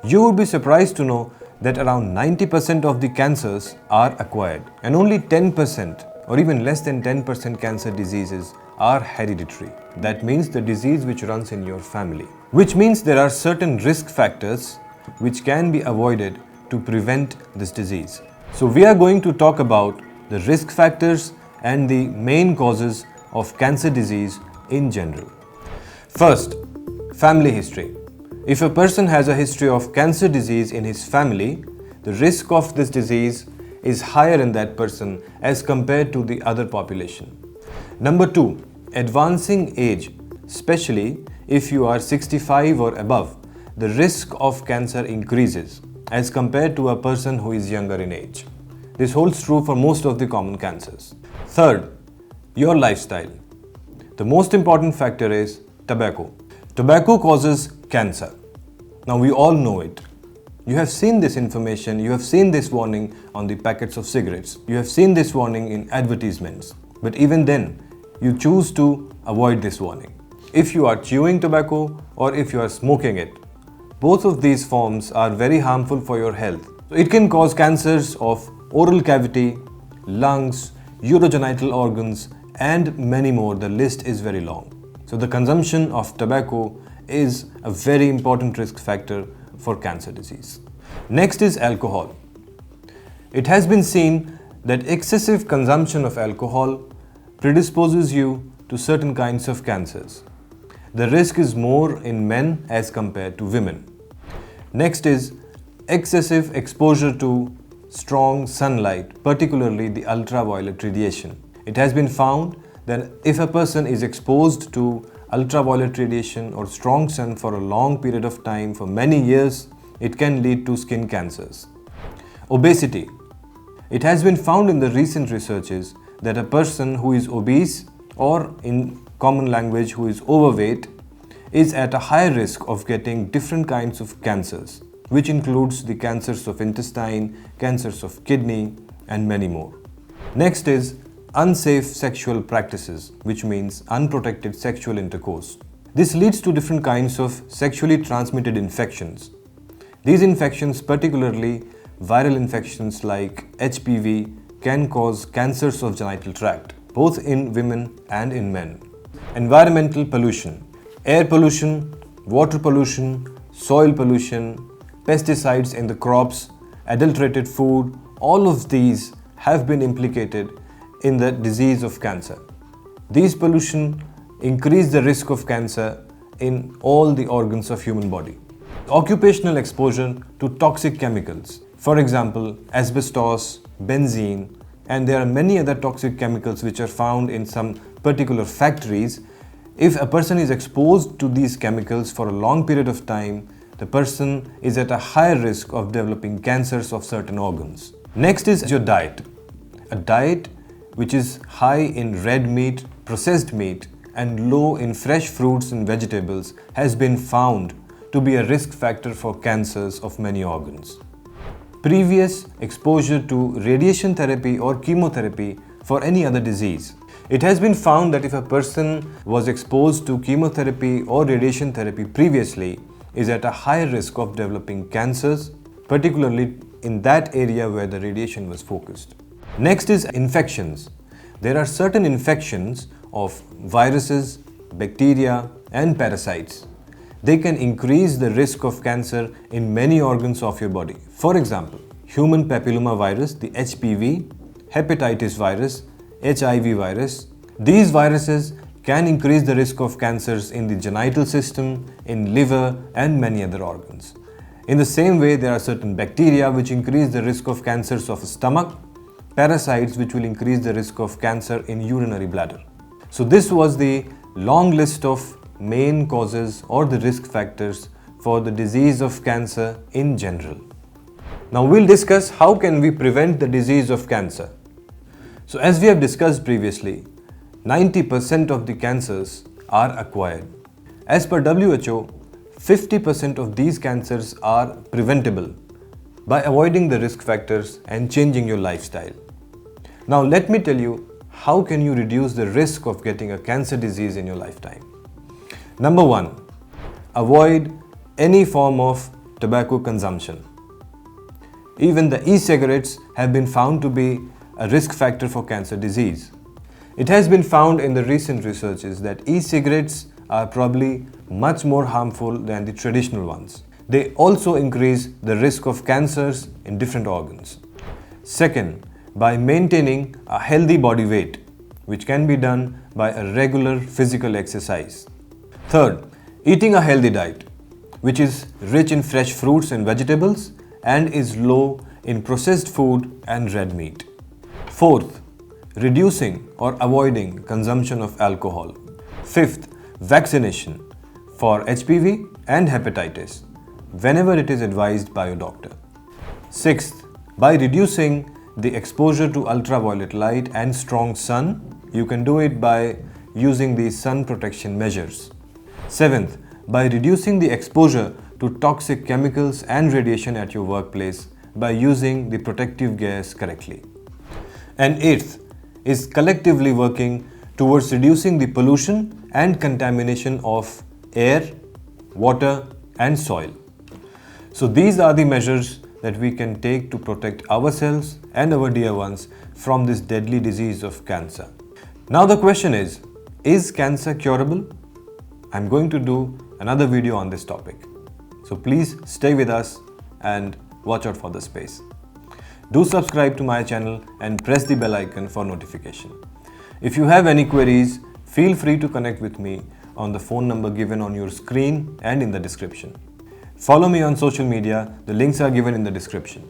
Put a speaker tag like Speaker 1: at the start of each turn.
Speaker 1: You would be surprised to know that around 90% of the cancers are acquired and only 10% or even less than 10% cancer diseases are hereditary. That means the disease which runs in your family. Which means there are certain risk factors which can be avoided to prevent this disease. So we are going to talk about the risk factors and the main causes of cancer disease in general. First, family history. If a person has a history of cancer disease in his family, the risk of this disease is higher in that person as compared to the other population. Number 2, advancing age, especially if you are 65 or above, the risk of cancer increases as compared to a person who is younger in age. This holds true for most of the common cancers. Third, your lifestyle. The most important factor is tobacco. Tobacco causes cancer. Now we all know it. You have seen this information, you have seen this warning on the packets of cigarettes, you have seen this warning in advertisements. But even then, you choose to avoid this warning. If you are chewing tobacco or if you are smoking it, both of these forms are very harmful for your health. So it can cause cancers of oral cavity, lungs, urogenital organs, and many more. The list is very long. So the consumption of tobacco is a very important risk factor for cancer disease. Next is alcohol. It has been seen that excessive consumption of alcohol predisposes you to certain kinds of cancers. The risk is more in men as compared to women. Next is excessive exposure to strong sunlight, particularly the ultraviolet radiation. It has been found that if a person is exposed to ultraviolet radiation or strong sun for a long period of time, for many years, it can lead to skin cancers. Obesity. It has been found in the recent researches that a person who is obese, or in common language who is overweight, is at a higher risk of getting different kinds of cancers, which includes the cancers of intestine, cancers of kidney, and many more. Next is unsafe sexual practices, which means unprotected sexual intercourse. This leads to different kinds of sexually transmitted infections. These infections, particularly viral infections like HPV, can cause cancers of genital tract, both in women and in men. Environmental pollution. Air pollution, water pollution, soil pollution, pesticides in the crops, adulterated food, all of these have been implicated in the disease of cancer. These pollution increase the risk of cancer in all the organs of human body. Occupational exposure to toxic chemicals, for example, asbestos, benzene, and there are many other toxic chemicals which are found in some particular factories. If a person is exposed to these chemicals for a long period of time, the person is at a higher risk of developing cancers of certain organs. Next is your diet. A diet which is high in red meat, processed meat, and low in fresh fruits and vegetables has been found to be a risk factor for cancers of many organs. Previous exposure to radiation therapy or chemotherapy for any other disease. It has been found that if a person was exposed to chemotherapy or radiation therapy previously, is at a higher risk of developing cancers, particularly in that area where the radiation was focused. Next is infections. There are certain infections of viruses, bacteria, and parasites. They can increase the risk of cancer in many organs of your body. For example, human papilloma virus, the HPV, hepatitis virus, HIV virus. These viruses can increase the risk of cancers in the genital system, in liver, and many other organs. In the same way, there are certain bacteria which increase the risk of cancers of the stomach, parasites which will increase the risk of cancer in urinary bladder. So this was the long list of main causes or the risk factors for the disease of cancer in general. Now we'll discuss how can we prevent the disease of cancer. So as we have discussed previously, 90% of the cancers are acquired. As per WHO, 50% of these cancers are preventable by avoiding the risk factors and changing your lifestyle. Now let me tell you how can you reduce the risk of getting a cancer disease in your lifetime. Number 1, avoid any form of tobacco consumption. Even the e-cigarettes have been found to be a risk factor for cancer disease. It has been found in the recent researches that e-cigarettes are probably much more harmful than the traditional ones. They also increase the risk of cancers in different organs. Second, by maintaining a healthy body weight, which can be done by a regular physical exercise. Third, eating a healthy diet, which is rich in fresh fruits and vegetables and is low in processed food and red meat. Fourth, reducing or avoiding consumption of alcohol. Fifth, vaccination for HPV and hepatitis whenever it is advised by a doctor. Sixth, by reducing the exposure to ultraviolet light and strong sun, you can do it by using the sun protection measures. Seventh, by reducing the exposure to toxic chemicals and radiation at your workplace by using the protective gears correctly. And eighth is collectively working towards reducing the pollution and contamination of air, water and soil. So these are the measures that we can take to protect ourselves and our dear ones from this deadly disease of cancer. Now the question is cancer curable? I'm going to do another video on this topic. So please stay with us and watch out for the space. Do subscribe to my channel and press the bell icon for notification. If you have any queries, feel free to connect with me on the phone number given on your screen and in the description. Follow me on social media, the links are given in the description.